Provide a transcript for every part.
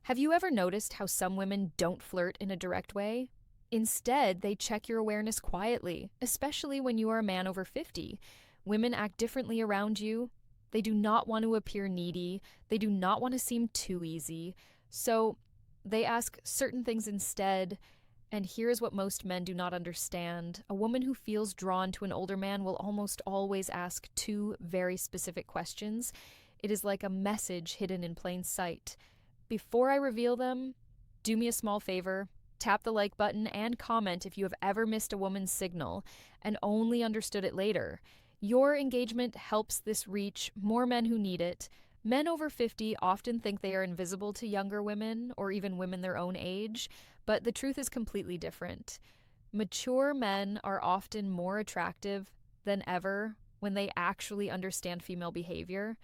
Have you ever noticed how some women don't flirt in a direct way? Instead, they check your awareness quietly, especially when you are a man over 50. Women act differently around you. They do not want to appear needy. They do not want to seem too easy. So they ask certain things instead. And here's what most men do not understand. A woman who feels drawn to an older man will almost always ask two very specific questions. It is like a message hidden in plain sight. Before I reveal them, do me a small favor. Tap the like button and comment if you have ever missed a woman's signal and only understood it later. Your engagement helps this reach more men who need it. Men over 50 often think they are invisible to younger women or even women their own age, but the truth is completely different. Mature men are often more attractive than ever when they actually understand female behavior.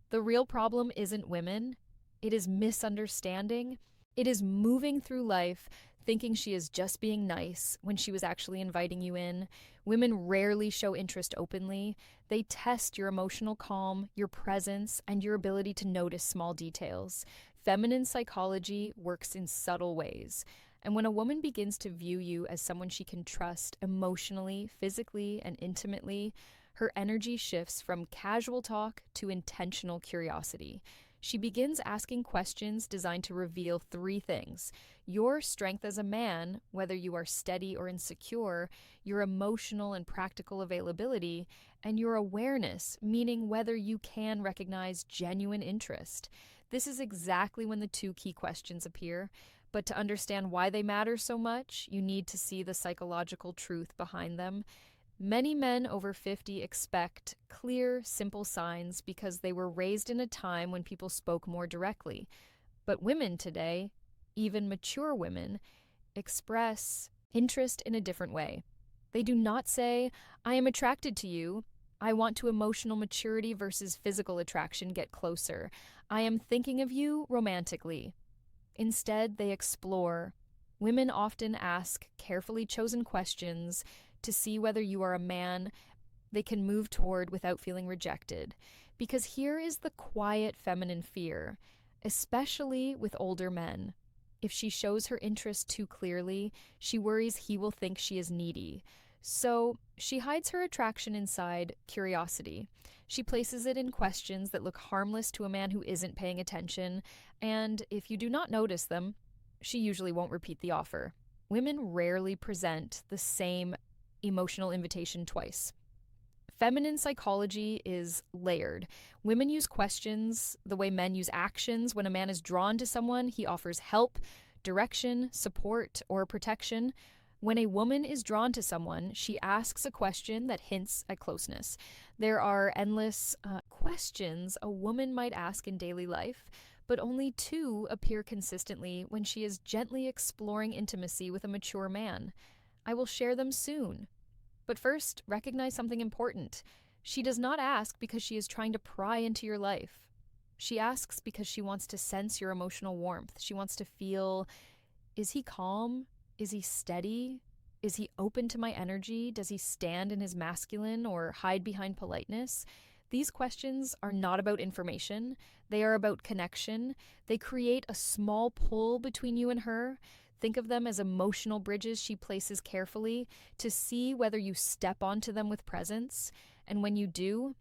The real problem isn't women, it is misunderstanding. It is moving through life thinking she is just being nice when she was actually inviting you in. Women rarely show interest openly. They test your emotional calm, your presence, and your ability to notice small details. Feminine psychology works in subtle ways. And when a woman begins to view you as someone she can trust emotionally, physically, and intimately, her energy shifts from casual talk to intentional curiosity. She begins asking questions designed to reveal three things: your strength as a man, whether you are steady or insecure, your emotional and practical availability, and your awareness, meaning whether you can recognize genuine interest. This is exactly when the two key questions appear. But to understand why they matter so much, you need to see the psychological truth behind them. Many men over 50 expect clear, simple signs because they were raised in a time when people spoke more directly. But women today, even mature women, express interest in a different way. They do not say, "I am attracted to you. I want to emotional maturity versus physical attraction get closer. I am thinking of you romantically." Instead, they explore. Women often ask carefully chosen questions to see whether you are a man they can move toward without feeling rejected. Because here is the quiet feminine fear, especially with older men. If she shows her interest too clearly, she worries he will think she is needy. So she hides her attraction inside curiosity. She places it in questions that look harmless to a man who isn't paying attention, and if you do not notice them, she usually won't repeat the offer. Women rarely present the same emotional invitation twice. Feminine psychology is layered. Women use questions the way men use actions. When a man is drawn to someone, he offers help, direction, support, or protection. When a woman is drawn to someone, she asks a question that hints at closeness. There are endless questions a woman might ask in daily life, but only two appear consistently when she is gently exploring intimacy with a mature man. I will share them soon. But first, recognize something important. She does not ask because she is trying to pry into your life. She asks because she wants to sense your emotional warmth. She wants to feel, is he calm? Is he steady? Is he open to my energy? Does he stand in his masculine or hide behind politeness? These questions are not about information. They are about connection. They create a small pull between you and her. Think of them as emotional bridges she places carefully to see whether you step onto them with presence. And when you do,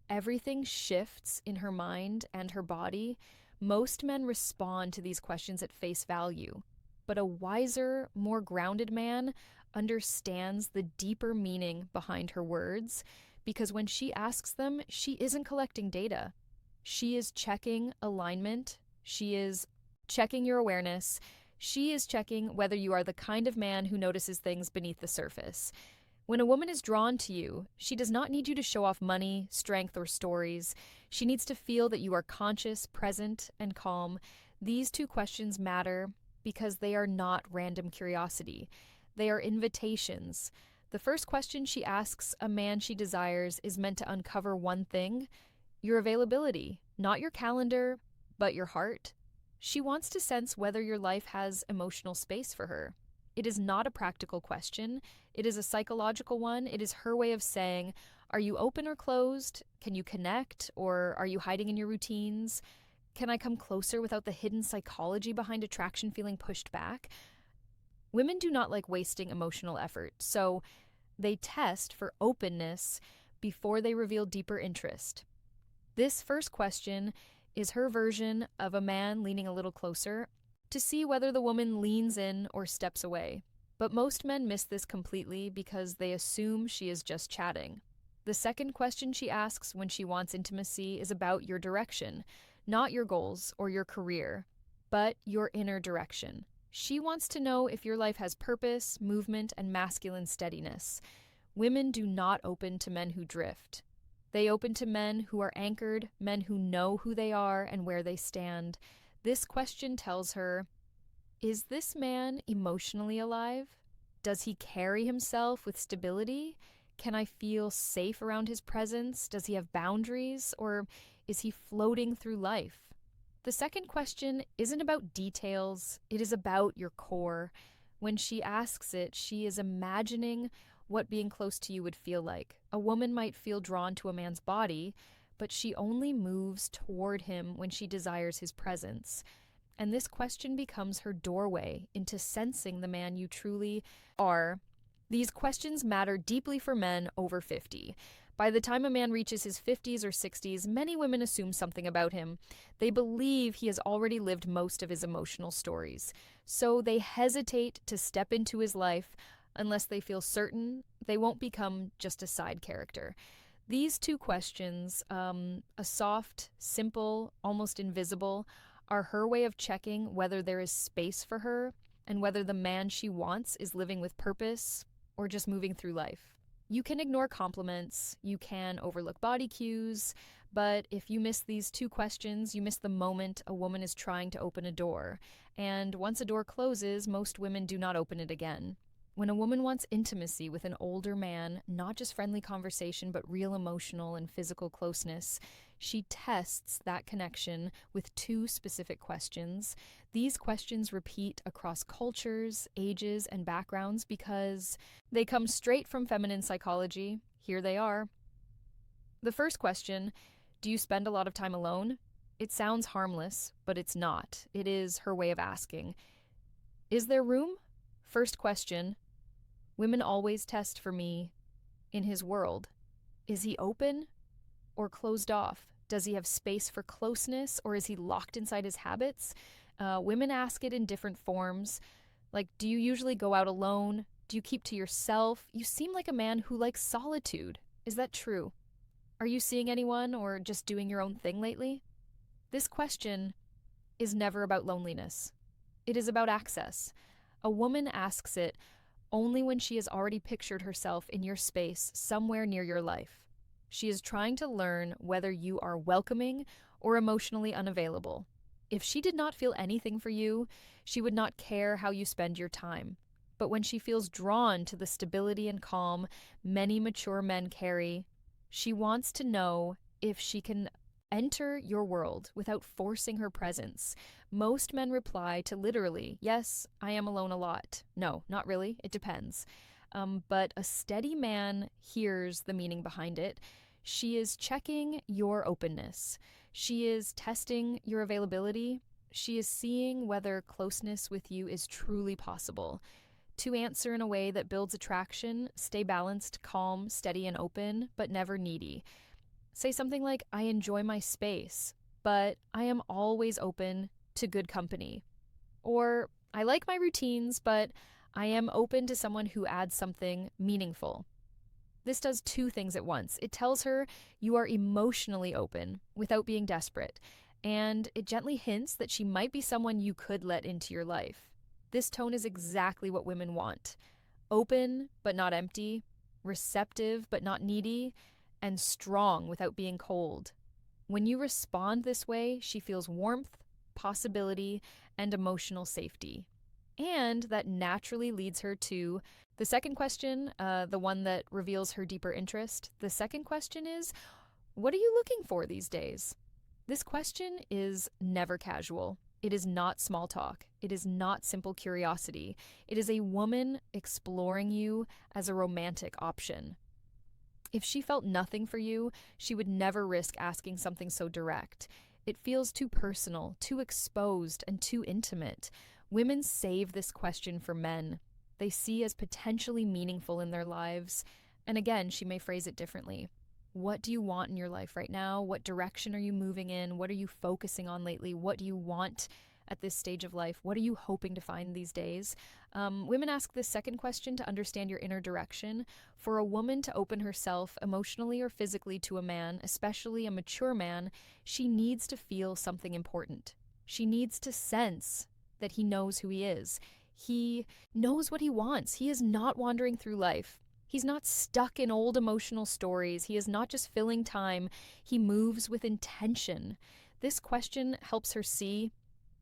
everything shifts in her mind and her body. Most men respond to these questions at face value, but a wiser, more grounded man understands the deeper meaning behind her words, because when she asks them, she isn't collecting data. She is checking alignment. She is checking your awareness. She is checking whether you are the kind of man who notices things beneath the surface. When a woman is drawn to you, she does not need you to show off money, strength, or stories. She needs to feel that you are conscious, present, and calm. These two questions matter because they are not random curiosity. They are invitations. The first question she asks a man she desires is meant to uncover one thing: your availability, not your calendar, but your heart. She wants to sense whether your life has emotional space for her. It is not a practical question. It is a psychological one. It is her way of saying, are you open or closed? Can you connect? Or are you hiding in your routines? Can I come closer without the hidden psychology behind attraction feeling pushed back? Women do not like wasting emotional effort, so they test for openness before they reveal deeper interest. This first question is her version of a man leaning a little closer to see whether the woman leans in or steps away. But most men miss this completely because they assume she is just chatting. The second question she asks when she wants intimacy is about your direction, not your goals or your career, but your inner direction. She wants to know if your life has purpose, movement, and masculine steadiness. Women do not open to men who drift. They open to men who are anchored, men who know who they are and where they stand. This question tells her, is this man emotionally alive? Does he carry himself with stability? Can I feel safe around his presence? Does he have boundaries, or is he floating through life? The second question isn't about details, it is about your core. When she asks it, she is imagining what being close to you would feel like. A woman might feel drawn to a man's body, but she only moves toward him when she desires his presence. And this question becomes her doorway into sensing the man you truly are. These questions matter deeply for men over 50. By the time a man reaches his 50s or 60s, many women assume something about him. They believe he has already lived most of his emotional stories. So they hesitate to step into his life unless they feel certain they won't become just a side character. These two questions, a soft, simple, almost invisible, are her way of checking whether there is space for her and whether the man she wants is living with purpose or just moving through life. You can ignore compliments, you can overlook body cues, but if you miss these two questions, you miss the moment a woman is trying to open a door. And once a door closes, most women do not open it again. When a woman wants intimacy with an older man, not just friendly conversation, but real emotional and physical closeness, she tests that connection with two specific questions. These questions repeat across cultures, ages, and backgrounds because they come straight from feminine psychology. Here they are. The first question, do you spend a lot of time alone? It sounds harmless, but it's not. It is her way of asking. Is there room? First question, women always test for me in his world. Is he open or closed off? Does he have space for closeness, or is he locked inside his habits? Women ask it in different forms. Like, do you usually go out alone? Do you keep to yourself? You seem like a man who likes solitude. Is that true? Are you seeing anyone or just doing your own thing lately? This question is never about loneliness. It is about access. A woman asks it only when she has already pictured herself in your space somewhere near your life. She is trying to learn whether you are welcoming or emotionally unavailable. If she did not feel anything for you, she would not care how you spend your time. But when she feels drawn to the stability and calm many mature men carry, she wants to know if she can enter your world without forcing her presence. Most men reply to literally, yes, I am alone a lot. No, not really. It depends. But a steady man hears the meaning behind it. She is checking your openness. She is testing your availability. She is seeing whether closeness with you is truly possible. To answer in a way that builds attraction, stay balanced, calm, steady, and open, but never needy. Say something like, I enjoy my space, but I am always open to good company. Or, I like my routines, but I am open to someone who adds something meaningful. This does two things at once. It tells her you are emotionally open without being desperate, and it gently hints that she might be someone you could let into your life. This tone is exactly what women want. Open, but not empty, receptive, but not needy, and strong without being cold. When you respond this way, she feels warmth, possibility, and emotional safety. And that naturally leads her to the second question, the one that reveals her deeper interest. The second question is, what are you looking for these days? This question is never casual. It is not small talk. It is not simple curiosity. It is a woman exploring you as a romantic option. If she felt nothing for you, she would never risk asking something so direct. It feels too personal, too exposed, and too intimate. Women save this question for men. They see as potentially meaningful in their lives. And again, she may phrase it differently. What do you want in your life right now? What direction are you moving in? What are you focusing on lately? What do you want at this stage of life? What are you hoping to find these days? Women ask this second question to understand your inner direction. For a woman to open herself emotionally or physically to a man, especially a mature man, she needs to feel something important. She needs to sense that he knows who he is. He knows what he wants. He is not wandering through life. He's not stuck in old emotional stories. He is not just filling time. He moves with intention. This question helps her see,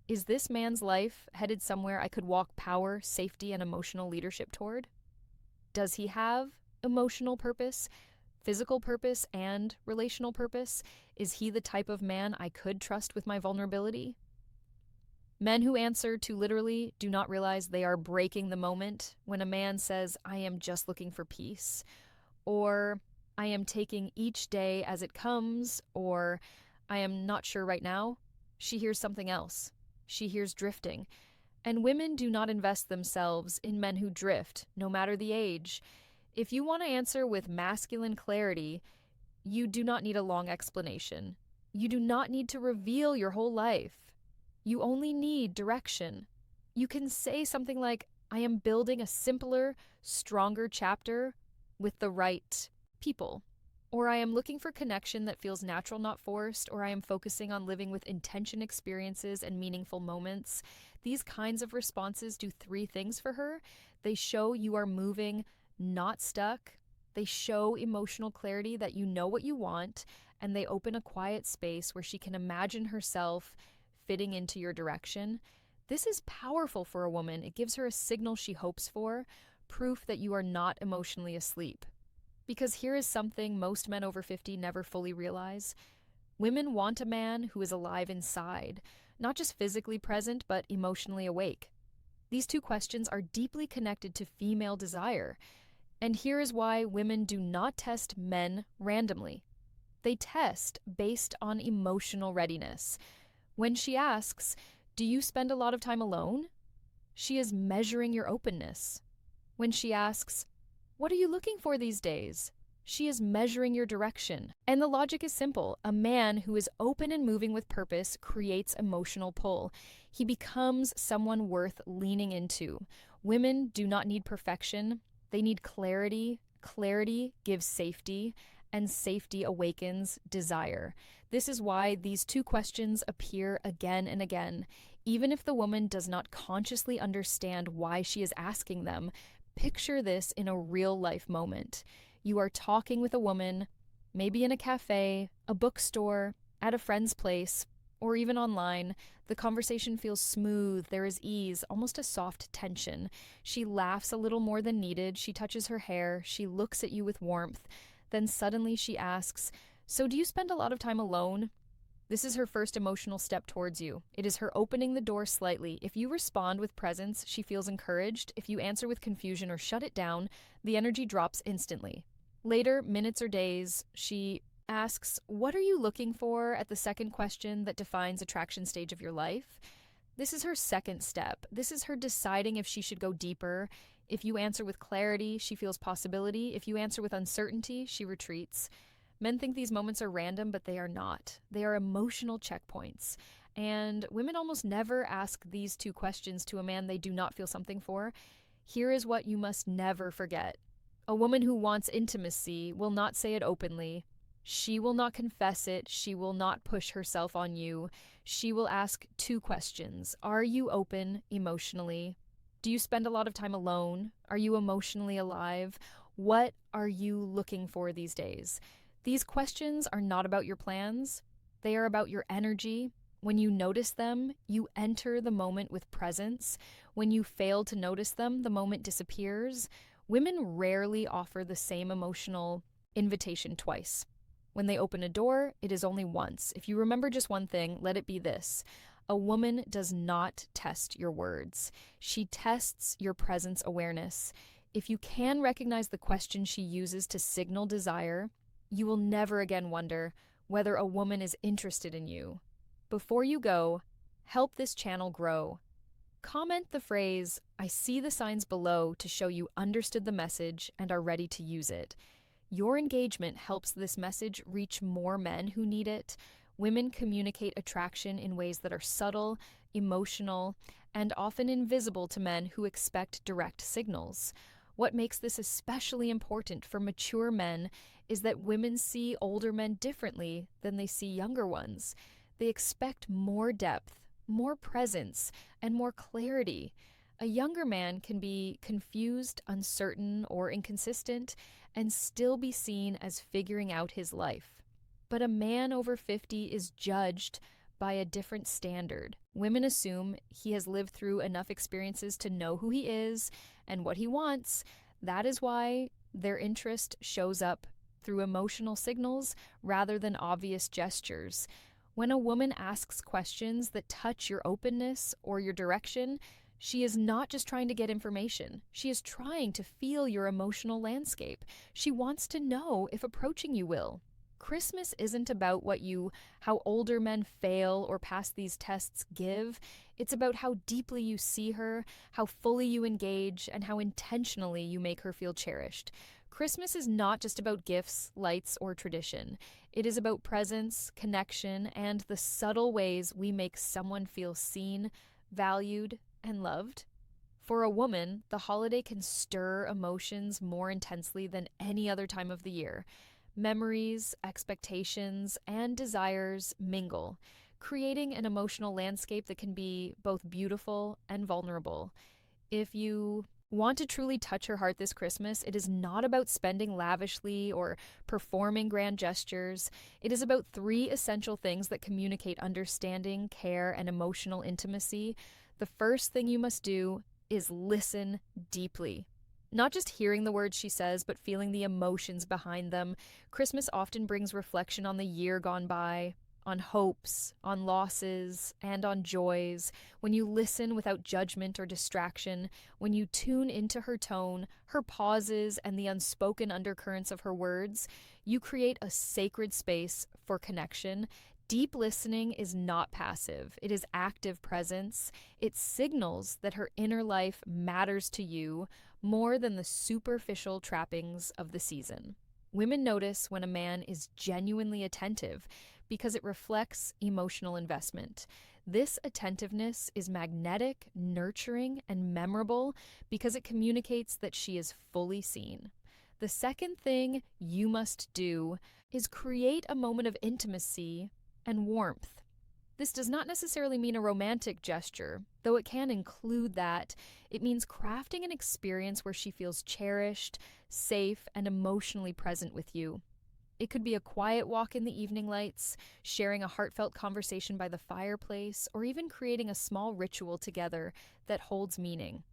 is this man's life headed somewhere I could walk power, safety, and emotional leadership toward? Does he have emotional purpose, physical purpose, and relational purpose? Is he the type of man I could trust with my vulnerability? Men who answer too literally do not realize they are breaking the moment when a man says, I am just looking for peace, or I am taking each day as it comes, or I am not sure right now. She hears something else. She hears drifting. And women do not invest themselves in men who drift, no matter the age. If you want to answer with masculine clarity, you do not need a long explanation. You do not need to reveal your whole life. You only need direction. You can say something like, I am building a simpler, stronger chapter with the right people. Or I am looking for connection that feels natural, not forced. Or I am focusing on living with intention experiences and meaningful moments. These kinds of responses do three things for her. They show you are moving, not stuck. They show emotional clarity that you know what you want. And they open a quiet space where she can imagine herself fitting into your direction. This is powerful for a woman. It gives her a signal she hopes for, proof that you are not emotionally asleep. Because here is something most men over 50 never fully realize. Women want a man who is alive inside, not just physically present, but emotionally awake. These two questions are deeply connected to female desire. And here is why women do not test men randomly. They test based on emotional readiness. When she asks, do you spend a lot of time alone? She is measuring your openness. When she asks, what are you looking for these days? She is measuring your direction. And the logic is simple. A man who is open and moving with purpose creates emotional pull. He becomes someone worth leaning into. Women do not need perfection. They need clarity. Clarity gives safety, and safety awakens desire. This is why these two questions appear again and again. Even if the woman does not consciously understand why she is asking them, picture this in a real-life moment. You are talking with a woman, maybe in a cafe, a bookstore, at a friend's place, or even online. The conversation feels smooth, there is ease, almost a soft tension. She laughs a little more than needed, she touches her hair, she looks at you with warmth. Then suddenly she asks, so do you spend a lot of time alone? This is her first emotional step towards you. It is her opening the door slightly. If you respond with presence, she feels encouraged. If you answer with confusion or shut it down, the energy drops instantly. Later, minutes or days, she asks, what are you looking for at the second question that defines attraction stage of your life? This is her second step. This is her deciding if she should go deeper. If you answer with clarity, she feels possibility. If you answer with uncertainty, she retreats. Men think these moments are random, but they are not. They are emotional checkpoints. And women almost never ask these two questions to a man they do not feel something for. Here is what you must never forget. A woman who wants intimacy will not say it openly. She will not confess it. She will not push herself on you. She will ask two questions. Are you open emotionally? Do you spend a lot of time alone? Are you emotionally alive? What are you looking for these days? These questions are not about your plans. They are about your energy. When you notice them, you enter the moment with presence. When you fail to notice them, the moment disappears. Women rarely offer the same emotional invitation twice. When they open a door, it is only once. If you remember just one thing, let it be this. A woman does not test your words. She tests your presence awareness. If you can recognize the question she uses to signal desire, you will never again wonder whether a woman is interested in you. Before you go, help this channel grow. Comment the phrase, "I see the signs below," to show you understood the message and are ready to use it. Your engagement helps this message reach more men who need it. Women communicate attraction in ways that are subtle, emotional, and often invisible to men who expect direct signals. What makes this especially important for mature men is that women see older men differently than they see younger ones. They expect more depth, more presence, and more clarity. A younger man can be confused, uncertain, or inconsistent and still be seen as figuring out his life. But a man over 50 is judged by a different standard. Women assume he has lived through enough experiences to know who he is and what he wants. That is why their interest shows up through emotional signals rather than obvious gestures. When a woman asks questions that touch your openness or your direction, she is not just trying to get information. She is trying to feel your emotional landscape. She wants to know if approaching you will. Christmas isn't about how older men fail or pass these tests give. It's about how deeply you see her, how fully you engage, and how intentionally you make her feel cherished. Christmas is not just about gifts, lights, or tradition. It is about presence, connection, and the subtle ways we make someone feel seen, valued, and loved. For a woman, the holiday can stir emotions more intensely than any other time of the year. Memories, expectations, and desires mingle, creating an emotional landscape that can be both beautiful and vulnerable. If you want to truly touch her heart this Christmas, it is not about spending lavishly or performing grand gestures. It is about 3 essential things that communicate understanding, care, and emotional intimacy. The first thing you must do is listen deeply. Not just hearing the words she says, but feeling the emotions behind them. Christmas often brings reflection on the year gone by, on hopes, on losses, and on joys. When you listen without judgment or distraction, when you tune into her tone, her pauses, and the unspoken undercurrents of her words, you create a sacred space for connection. Deep listening is not passive. It is active presence. It signals that her inner life matters to you more than the superficial trappings of the season. Women notice when a man is genuinely attentive because it reflects emotional investment. This attentiveness is magnetic, nurturing, and memorable because it communicates that she is fully seen. The second thing you must do is create a moment of intimacy and warmth. This does not necessarily mean a romantic gesture, though it can include that. It means crafting an experience where she feels cherished, safe, and emotionally present with you. It could be a quiet walk in the evening lights, sharing a heartfelt conversation by the fireplace, or even creating a small ritual together that holds meaning.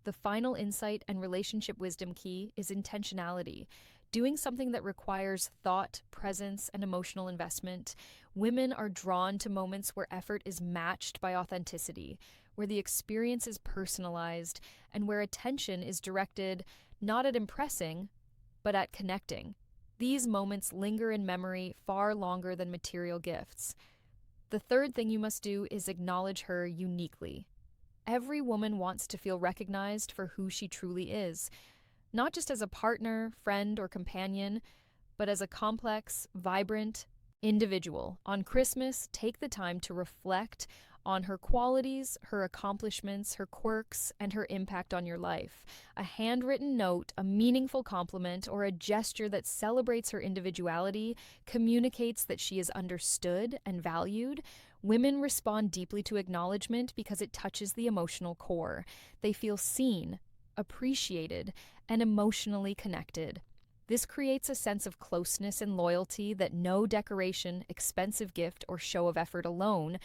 The final insight and relationship wisdom key is intentionality. Doing something that requires thought, presence, and emotional investment. Women are drawn to moments where effort is matched by authenticity, where the experience is personalized, and where attention is directed not at impressing, but at connecting. These moments linger in memory far longer than material gifts. The third thing you must do is acknowledge her uniquely. Every woman wants to feel recognized for who she truly is, not just as a partner, friend, or companion, but as a complex, vibrant individual. On Christmas, take the time to reflect on her qualities, her accomplishments, her quirks, and her impact on your life. A handwritten note, a meaningful compliment, or a gesture that celebrates her individuality communicates that she is understood and valued. Women respond deeply to acknowledgement because it touches the emotional core. They feel seen, appreciated, and emotionally connected. This creates a sense of closeness and loyalty that no decoration, expensive gift, or show of effort alone